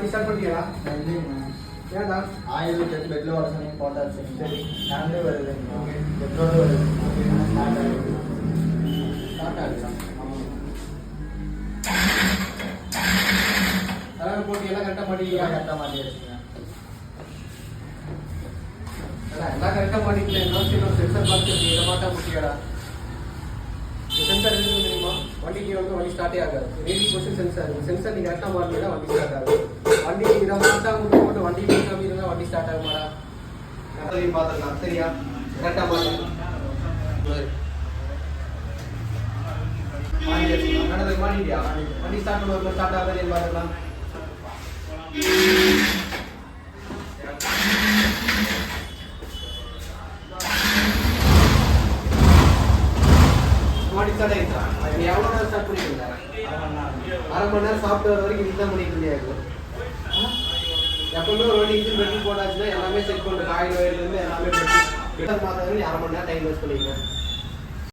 வண்டி ஸ்டார்ட் பண்ணியா? ஏன்டா ஆயில் வச்சு பெட்ல வர சொன்னீங்க போட்டாச்சு. சரி கரண்டே வருது, பெட்ரோலும் வருது, ஸ்டார்ட் ஆகுது. ஸ்டார்ட் ஆகுதா? அதான் போட்டு எல்லாம் கரெக்டாக மாட்டிக்கியா? கரெக்டாக மாட்டியாச்சுங்க. எல்லாம் கரெக்டாக மாட்டிக்கல. இன்னொரு சென்சர் பார்த்து இதை மாட்டா முக்கியடா. சென்சார் எதுவும் தெரியுமா? வண்டிக்கு வந்து வண்டி ஸ்டார்ட்டே ஆகாது. Radii position sensor. சென்சார் நீ கரெக்டாக மாட்டினா வண்டி ஸ்டார்ட் ஆகும். வண்டி இதை மாட்டா முக்கிய போட்டு வண்டி மாட்டாம இருந்தால் வண்டி ஸ்டார்ட் ஆகுமாடா? அதையும் பார்த்துக்கலாம். சரியா? கரெக்டாக மாட்டேன். மாட்டிட்டியா? வண்டி ஸ்டார்ட் பண்ணுவோம். ஸ்டார்ட் ஆகாது பார்த்துக்கலாம். மாடி ஸ்டார்ட் ஆயிடுச்சா? நீ எவ்வளோ நேரம் ஸ்டார்ட் பண்ணிட்டு இருந்த? அரை மணி நேரம் சாப்பிட்டு வரைக்கும் இதுதான் பண்ணிட்டு இருந்தியாக்கு. எப்பவுமே ஒரு வண்டி இன்ஜின் பெட்ரோல் போட்டாச்சுன்னா எல்லாமே செக் பண்ணுற காயில் வயர்லேருந்து எல்லாமே பெட்ரோல் மாதம் நீ அரை மணி நேரம் டைம் வேஸ்ட் பண்ணிக்கிறேன்.